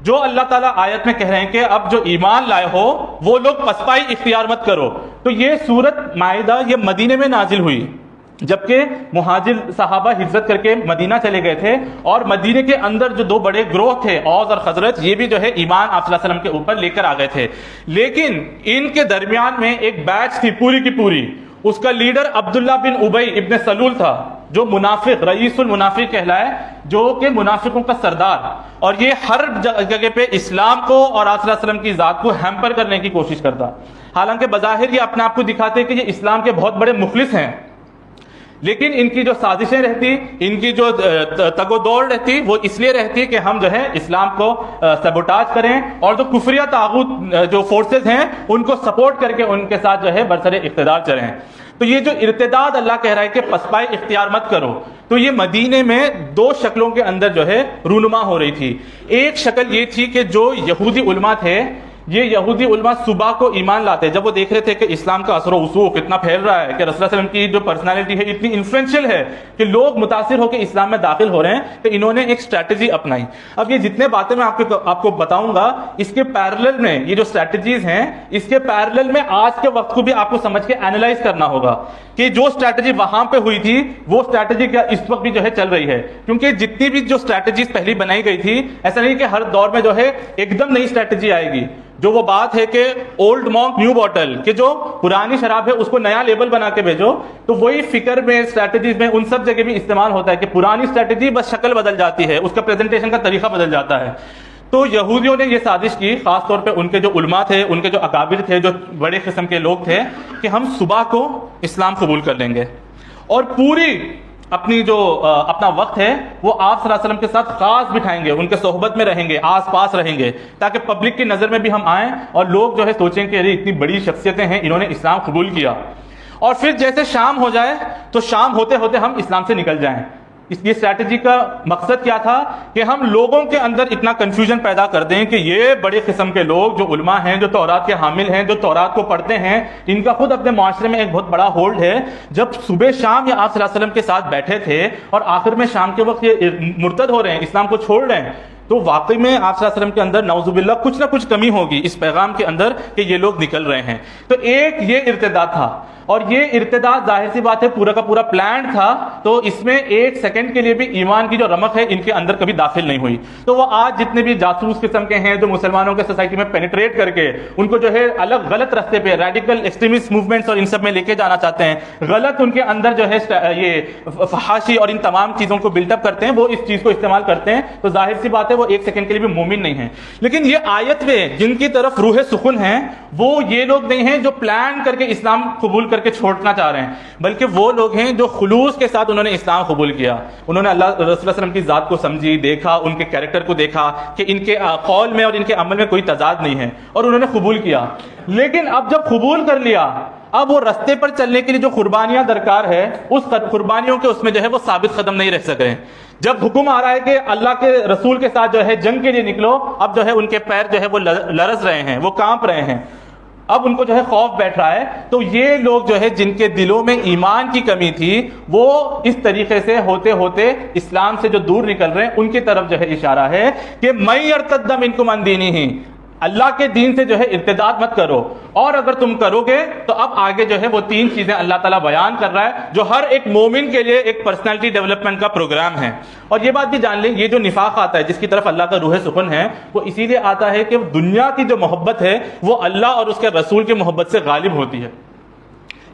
جو اللہ تعالیٰ آیت میں کہہ رہے ہیں کہ اب جو ایمان لائے ہو وہ لوگ پسپائی اختیار مت کرو، تو یہ سورت مائدہ یہ مدینے میں نازل ہوئی جبکہ مہاجر صحابہ ہجرت کر کے مدینہ چلے گئے تھے، اور مدینے کے اندر جو دو بڑے گروہ تھے اوس اور خزرج، یہ بھی جو ہے ایمان آپ صلی اللہ علیہ وسلم کے اوپر لے کر آ گئے تھے، لیکن ان کے درمیان میں ایک بیچ تھی پوری کی پوری، اس کا لیڈر عبداللہ بن ابی ابن سلول تھا، جو منافق رئیس المنافق کہلائے، جو کہ منافقوں کا سردار، اور یہ ہر جگہ پہ اسلام کو اور آپ صلی اللہ علیہ وسلم کی ذات کو ہیمپر کرنے کی کوشش کرتا، حالانکہ بظاہر یہ اپنے آپ کو دکھاتے کہ یہ اسلام کے بہت بڑے مخلص ہیں، لیکن ان کی جو سازشیں رہتی، ان کی جو تگ و دوڑ رہتی، وہ اس لیے رہتی کہ ہم جو ہے اسلام کو سیبوٹاج کریں، اور جو کفریہ طاغوت جو فورسز ہیں ان کو سپورٹ کر کے ان کے ساتھ جو ہے برسر اقتدار چلیں۔ تو یہ جو ارتداد اللہ کہہ رہا ہے کہ پسپائی اختیار مت کرو، تو یہ مدینے میں دو شکلوں کے اندر جو ہے رونما ہو رہی تھی۔ ایک شکل یہ تھی کہ جو یہودی علماء تھے، یہ یہودی علماء صبح کو ایمان لاتے جب وہ دیکھ رہے تھے کہ اسلام کا اثر و رسوخ اتنا پھیل رہا ہے، کہ رسول اللہ علیہ وسلم کی جو پرسنالٹی ہے اتنی انفلوئنشل ہے کہ لوگ متاثر ہو کے اسلام میں داخل ہو رہے ہیں، تو انہوں نے ایک اسٹریٹجی اپنائی۔ اب یہ جتنے باتیں میں آپ کو بتاؤں گا، اس کے پیرلل میں یہ جو اسٹریٹجیز ہیں، اس کے پیرلل میں آج کے وقت کو بھی آپ کو سمجھ کے اینالائز کرنا ہوگا کہ جو اسٹریٹجی وہاں پہ ہوئی تھی وہ اسٹریٹجی کیا اس وقت بھی جو ہے چل رہی ہے، کیونکہ جتنی بھی جو اسٹریٹجیز پہلی بنائی گئی تھی، ایسا نہیں کہ ہر دور میں جو ہے ایک دم نئی اسٹریٹجی آئے گی۔ جو وہ بات ہے کہ اولڈ مونک نیو بوٹل، کہ جو پرانی شراب ہے اس کو نیا لیبل بنا کے بھیجو، تو وہی فکر میں اسٹریٹجیز میں ان سب جگہ بھی استعمال ہوتا ہے کہ پرانی اسٹریٹجی بس شکل بدل جاتی ہے، اس کا پریزنٹیشن کا طریقہ بدل جاتا ہے۔ تو یہودیوں نے یہ سازش کی، خاص طور پہ ان کے جو علماء تھے، ان کے جو اکابر تھے، جو بڑے قسم کے لوگ تھے، کہ ہم صبح کو اسلام قبول کر لیں گے اور پوری اپنی جو اپنا وقت ہے وہ آپ صلی اللہ علیہ وسلم کے ساتھ خاص بٹھائیں گے، ان کے صحبت میں رہیں گے، آس پاس رہیں گے، تاکہ پبلک کی نظر میں بھی ہم آئیں اور لوگ جو ہے سوچیں کہ ارے اتنی بڑی شخصیتیں ہیں، انہوں نے اسلام قبول کیا۔ اور پھر جیسے شام ہو جائے تو شام ہوتے ہوتے ہم اسلام سے نکل جائیں۔ یہ اسٹریٹجی کا مقصد کیا تھا کہ ہم لوگوں کے اندر اتنا کنفیوژن پیدا کر دیں کہ یہ بڑے قسم کے لوگ جو علماء ہیں، جو تورات کے حامل ہیں، جو تورات کو پڑھتے ہیں، ان کا خود اپنے معاشرے میں ایک بہت بڑا ہولڈ ہے۔ جب صبح شام یہ آپ صلی اللہ علیہ وسلم کے ساتھ بیٹھے تھے اور آخر میں شام کے وقت یہ مرتد ہو رہے ہیں، اسلام کو چھوڑ رہے ہیں، تو واقعی میں آپ صلی اللہ علیہ وسلم کے اندر نعوذ باللہ کچھ نہ کچھ کمی ہوگی اس پیغام کے اندر کہ یہ لوگ نکل رہے ہیں۔ تو ایک یہ ارتداد تھا، اور یہ ارتداد ظاہر سی بات ہے پورا کا پورا پلانڈ تھا، تو اس میں ایک سیکنڈ کے لیے بھی ایمان کی جو رمق ہے ان کے اندر کبھی داخل نہیں ہوئی۔ تو وہ آج جتنے بھی جاسوس قسم کے ہیں جو مسلمانوں کے سوسائٹی میں پینیٹریٹ کر کے ان کو جو ہے الگ غلط راستے پہ ریڈیکل ایکسٹریمسٹ موومنٹس اور ان سب میں لے کے جانا چاہتے ہیں، غلط ان کے اندر جو ہے یہ فحاشی اور ان تمام چیزوں کو بلٹ اپ کرتے ہیں، وہ اس چیز کو استعمال کرتے ہیں، تو ظاہر سی بات ہے وہ ایک سیکنڈ کے لیے بھی مومن نہیں ہے۔ لیکن یہ آیت میں جن کی طرف روح سخن ہے وہ یہ لوگ نہیں ہیں جو پلان کر کے اسلام قبول کر کے چھوڑنا چاہ رہے ہیں، بلکہ وہ لوگ ہیں جو خلوص کے ساتھ انہوں نے اسلام قبول کیا، انہوں نے اللہ رسول اللہ علیہ وسلم کی ذات کو سمجھی، دیکھا، ان کے کیریکٹر کو دیکھا کہ ان کے قول میں اور ان کے عمل میں کوئی تضاد نہیں ہے، اور انہوں نے قبول کیا۔ لیکن اب جب قبول کر لیا، اب وہ رستے پر چلنے کے لیے جو قربانیاں درکار ہے، اس قربانیوں کے اس میں جو ہے وہ ثابت قدم نہیں رہ سک رہے۔ جب حکم آ رہا ہے کہ اللہ کے رسول کے ساتھ جو ہے جنگ کے لیے نکلو، اب جو ہے ان کے پیر جو ہے وہ لرز رہے ہیں، وہ کانپ رہے ہیں، اب ان کو جو ہے خوف بیٹھ رہا ہے۔ تو یہ لوگ جو ہے جن کے دلوں میں ایمان کی کمی تھی، وہ اس طریقے سے ہوتے ہوتے اسلام سے جو دور نکل رہے ہیں، ان کی طرف جو ہے اشارہ ہے کہ مَن یرتد منکم عن دینہ، اللہ کے دین سے جو ہے ارتداد مت کرو، اور اگر تم کرو گے تو اب آگے جو ہے وہ تین چیزیں اللہ تعالیٰ بیان کر رہا ہے جو ہر ایک مومن کے لیے ایک پرسنالٹی ڈیولپمنٹ کا پروگرام ہے۔ اور یہ بات بھی جان لیں، یہ جو نفاق آتا ہے جس کی طرف اللہ کا روح سخن ہے، وہ اسی لیے آتا ہے کہ دنیا کی جو محبت ہے وہ اللہ اور اس کے رسول کی محبت سے غالب ہوتی ہے،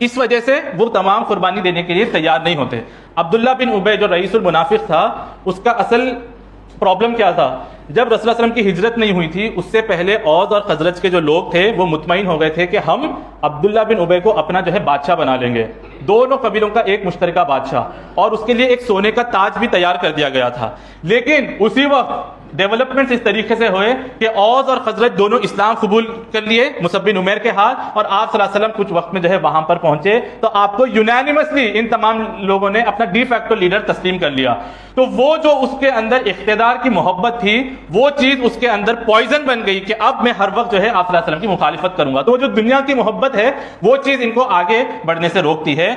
اس وجہ سے وہ تمام قربانی دینے کے لیے تیار نہیں ہوتے۔ عبداللہ بن ابی جو رئیس المنافق تھا، اس کا اصل پرابلم کیا تھا؟ جب رسول اللہ علیہ وسلم کی ہجرت نہیں ہوئی تھی، اس سے پہلے اوس اور خزرج کے جو لوگ تھے وہ مطمئن ہو گئے تھے کہ ہم عبداللہ بن ابی کو اپنا جو ہے بادشاہ بنا لیں گے، دونوں قبیلوں کا ایک مشترکہ بادشاہ، اور اس کے لیے ایک سونے کا تاج بھی تیار کر دیا گیا تھا۔ لیکن اسی وقت ڈیولپمنٹس اس طریقے سے ہوئے کہ اوس اور خزرج دونوں اسلام قبول کر لیے مصعب بن عمیر کے ہاتھ، اور آپ صلی اللہ علیہ وسلم کچھ وقت میں جو ہے وہاں پر پہنچے تو آپ کو یونانیمسلی ان تمام لوگوں نے اپنا ڈی فیکٹو لیڈر تسلیم کر لیا۔ تو وہ جو اس کے اندر اقتدار کی محبت تھی، وہ چیز اس کے اندر پوائزن بن گئی کہ اب میں ہر وقت جو ہے آپ صلی اللہ علیہ وسلم کی مخالفت کروں گا۔ تو جو دنیا کی محبت ہے وہ چیز ان کو آگے بڑھنے سے روکتی ہے۔